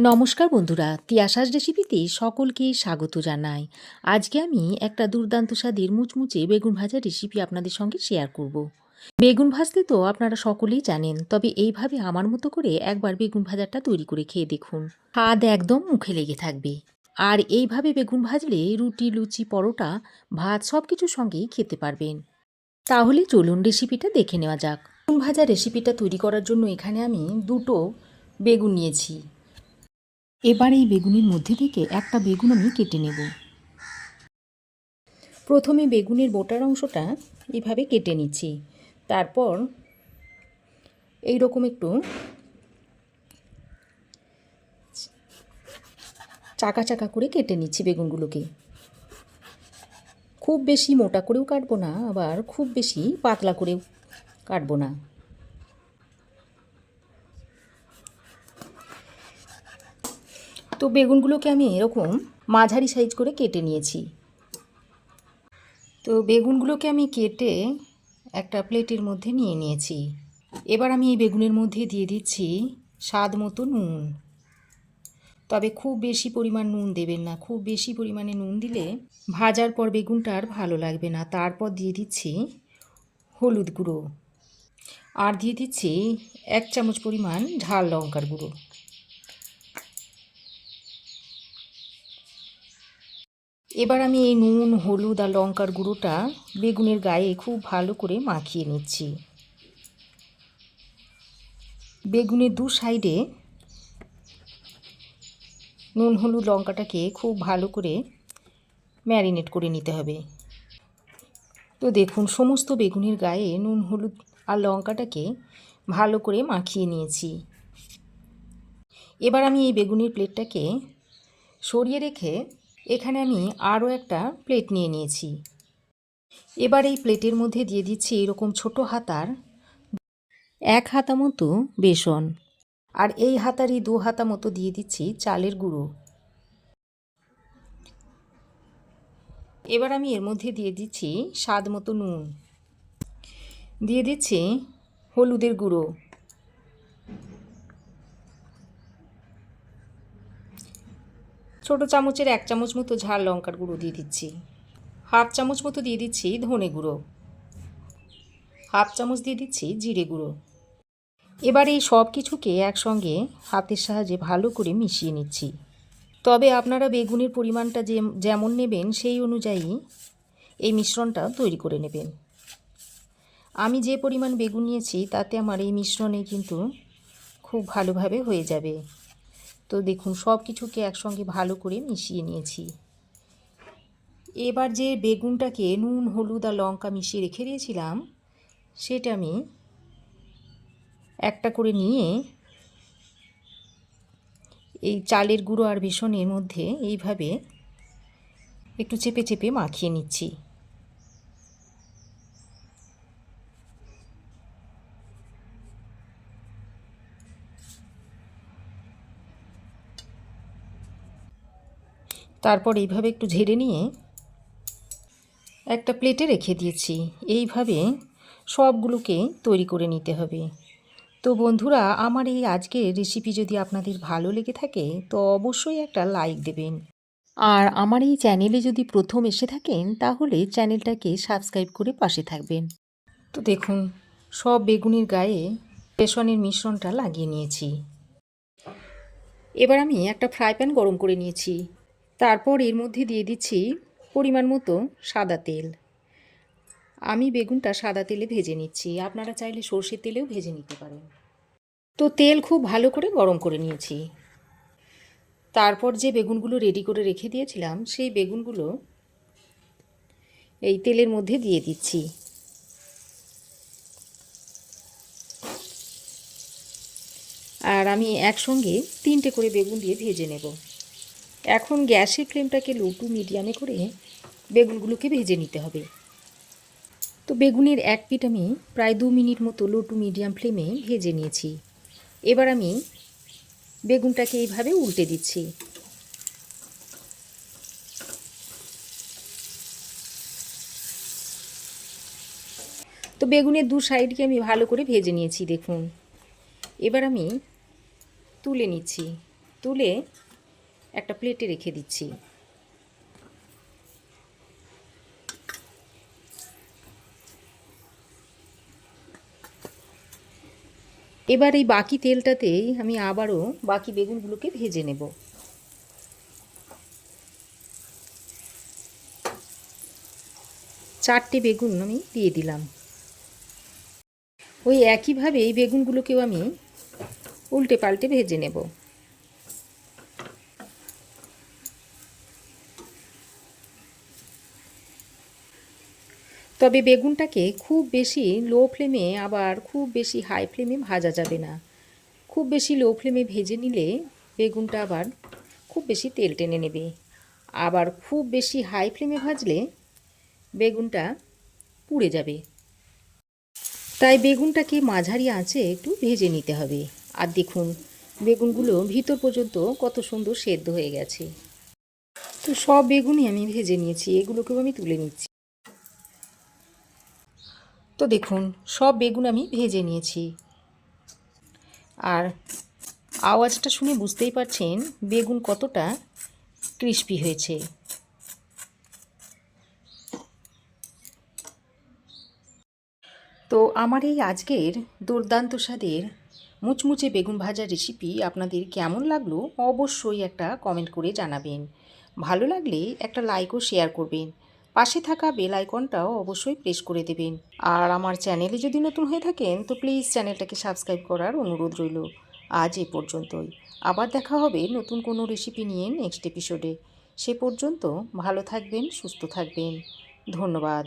নমস্কার বন্ধুরা, তিয়াশাস রেসিপিতে সকলকে স্বাগত জানাই। আজকে আমি একটা দুর্দান্ত স্বাদের মুচমুচে বেগুন ভাজার রেসিপি আপনাদের সঙ্গে শেয়ার করব। বেগুন ভাজতে তো আপনারা সকলেই জানেন, তবে এইভাবে আমার মতো করে একবার বেগুন ভাজাটা তৈরি করে খেয়ে দেখুন। স্বাদ একদম মুখে লেগে থাকবে। আর এইভাবে বেগুন ভাজলে রুটি, লুচি, পরোটা, ভাত সব কিছুর সঙ্গেই খেতে পারবেন। তাহলে চলুন রেসিপিটা দেখে নেওয়া যাক। বেগুন ভাজা রেসিপিটা তৈরি করার জন্য এখানে আমি দুটো বেগুন নিয়েছি। এবার এই বেগুনের মধ্যে থেকে একটা বেগুন আমি কেটে নেব। প্রথমে বেগুনের বোটার অংশটা এভাবে কেটে নিচ্ছি। তারপর এই রকম একটু চাকা চাকা করে কেটে নিচ্ছি বেগুনগুলোকে। খুব বেশি মোটা করেও কাটবো না, আবার খুব বেশি পাতলা করেও কাটবো না। তো বেগুনগুলোকে আমি এরকম মাঝারি সাইজ করে কেটে নিয়েছি। তো বেগুনগুলোকে আমি কেটে একটা প্লেটের মধ্যে নিয়ে নিয়েছি। এবার আমি এই বেগুনের মধ্যে দিয়ে দিচ্ছি স্বাদ মতো নুন। তবে খুব বেশি পরিমাণ নুন দেবেন না, খুব বেশি পরিমাণে নুন দিলে ভাজার পর বেগুনটা আর ভালো লাগবে না। তারপর দিয়ে দিচ্ছি হলুদ গুঁড়ো, আর দিয়ে দিচ্ছি 1 চামচ পরিমাণ ঝাল লঙ্কার গুঁড়ো। এবার আমি এই নুন, হলুদ আর লঙ্কার গুঁড়োটা বেগুনের গায়ে খুব ভালো করে মাখিয়ে নিচ্ছি। বেগুনের দু সাইডে নুন, হলুদ, লঙ্কাটাকে খুব ভালো করে ম্যারিনেট করে নিতে হবে। তো দেখুন, সমস্ত বেগুনের গায়ে নুন, হলুদ আর লঙ্কাটাকে ভালো করে মাখিয়ে নিয়েছি। এবার আমি এই বেগুনের প্লেটটাকে সরিয়ে রেখে এখানে আমি আরও একটা প্লেট নিয়ে নিয়েছি। এবার এই প্লেটের মধ্যে দিয়ে দিচ্ছি এরকম ছোট হাতার 1 হাতা মতো বেসন, আর এই হাতারই 2 হাতা মতো দিয়ে দিচ্ছি চালের গুঁড়ো। এবার আমি এর মধ্যে দিয়ে দিচ্ছি স্বাদ মতো নুন, দিয়ে দিচ্ছি হলুদের গুঁড়ো, ছোটো চামচের 1 চামচ মতো ঝাল লঙ্কার গুঁড়ো দিয়ে দিচ্ছি, হাফ চামচ মতো দিয়ে দিচ্ছি ধনে গুঁড়ো, হাফ চামচ দিয়ে দিচ্ছি জিরে গুঁড়ো। এবার এই সব কিছুকে একসঙ্গে হাতের সাহায্যে ভালো করে মিশিয়ে নিচ্ছি। তবে আপনারা বেগুনের পরিমাণটা যেমন নেবেন সেই অনুযায়ী এই মিশ্রণটা তৈরি করে নেবেন। আমি যে পরিমাণ বেগুন নিয়েছি তাতে আমার এই মিশ্রণে কিন্তু খুব ভালোভাবে হয়ে যাবে। তো দেখুন, সব কিছুকে একসঙ্গে ভালো করে মিশিয়ে নিয়েছি। এবার যে বেগুনটাকে নুন, হলুদ আর লঙ্কা মিশিয়ে রেখে দিয়েছিলাম সেটা আমি একটা করে নিয়ে এই চালের গুঁড়ো আর বেসনের মধ্যে এইভাবে একটু চেপে চেপে মাখিয়ে নিচ্ছি। তারপর এইভাবে একটু ঝেড়ে নিয়ে একটা প্লেটে রেখে দিয়েছি। এইভাবে সবগুলোকে তৈরি করে নিতে হবে। তো বন্ধুরা, আমার এই আজকের রেসিপি যদি আপনাদের ভালো লেগে থাকে তো অবশ্যই একটা লাইক দেবেন। আর আমার এই চ্যানেলে যদি প্রথম এসে থাকেন তাহলে চ্যানেলটাকে সাবস্ক্রাইব করে পাশে থাকবেন। তো দেখুন, সব বেগুনের গায়ে বেসনের মিশ্রণটা লাগিয়ে নিয়েছি। এবার আমি একটা ফ্রাই প্যান গরম করে নিয়েছি। তারপর এর মধ্যে দিয়ে দিচ্ছি পরিমাণ মতো সাদা তেল। আমি বেগুনটা সাদা তেলে ভেজে নিচ্ছি, আপনারা চাইলে সর্ষের তেলেও ভেজে নিতে পারেন। তো তেল খুব ভালো করে গরম করে নিয়েছি। তারপর যে বেগুনগুলো রেডি করে রেখে দিয়েছিলাম সেই বেগুনগুলো এই তেলের মধ্যে দিয়ে দিচ্ছি। আর আমি একসঙ্গে 3টে করে বেগুন দিয়ে ভেজে নেব। এখন গ্যাসের ফ্লেমটাকে লো টু মিডিয়ামে করে বেগুনগুলোকে ভেজে নিতে হবে। তো বেগুনের এক পিঠ আমি প্রায় 2 মিনিট মতো লো টু মিডিয়াম ফ্লেমে ভেজে নিয়েছি। এবার আমি বেগুনটাকে এইভাবে উল্টে দিচ্ছি। তো বেগুনের দু সাইডকে আমি ভালো করে ভেজে নিয়েছি দেখুন। এবার আমি তুলে নিচ্ছি। তুলে একটা প্লেটে রেখে দিচ্ছি। এবার এই বাকি তেলটাতেই আমি আবারও বাকি বেগুনগুলোকে ভেজে নেব। চারটে বেগুন আমি দিয়ে দিলাম। ওই একইভাবে এই বেগুনগুলোকেও আমি উল্টে পাল্টে ভেজে নেব। তবে বেগুনটাকে খুব বেশি লো ফ্লেমে আবার খুব বেশি হাই ফ্লেমে ভাজা যাবে না। খুব বেশি লো ফ্লেমে ভেজে নিলে বেগুনটা আবার খুব বেশি তেল টেনে নেবে, আবার খুব বেশি হাই ফ্লেমে ভাজলে বেগুনটা পুড়ে যাবে। তাই বেগুনটাকে মাঝারি আঁচে একটু ভেজে নিতে হবে। আর দেখুন বেগুনগুলো ভিতর পর্যন্ত কত সুন্দর সেদ্ধ হয়ে গেছে। তো সব বেগুনই আমি ভেজে নিয়েছি, এগুলোকেও আমি তুলে নিচ্ছি। তো দেখুন সব বেগুন আমি ভেজে নিয়েছি, আর আওয়াজটা শুনে বুঝতেই পারছেন বেগুন কতটা ক্রিস্পি হয়েছে। তো আমার এই আজকের দুর্দান্ত স্বাদের মুচমুচে বেগুন ভাজার রেসিপি আপনাদের কেমন লাগলো অবশ্যই একটা কমেন্ট করে জানাবেন। ভালো লাগলে একটা লাইক ও শেয়ার করবেন। পাশে থাকা বেল আইকনটাও অবশ্যই প্রেস করে দেবেন। আর আমার চ্যানেলে যদি নতুন হয়ে থাকেন তো প্লিজ চ্যানেলটাকে সাবস্ক্রাইব করার অনুরোধ রইল। আজ এ পর্যন্তই। আবার দেখা হবে নতুন কোনো রেসিপি নিয়ে নেক্সট এপিসোডে। সে পর্যন্ত ভালো থাকবেন, সুস্থ থাকবেন। ধন্যবাদ।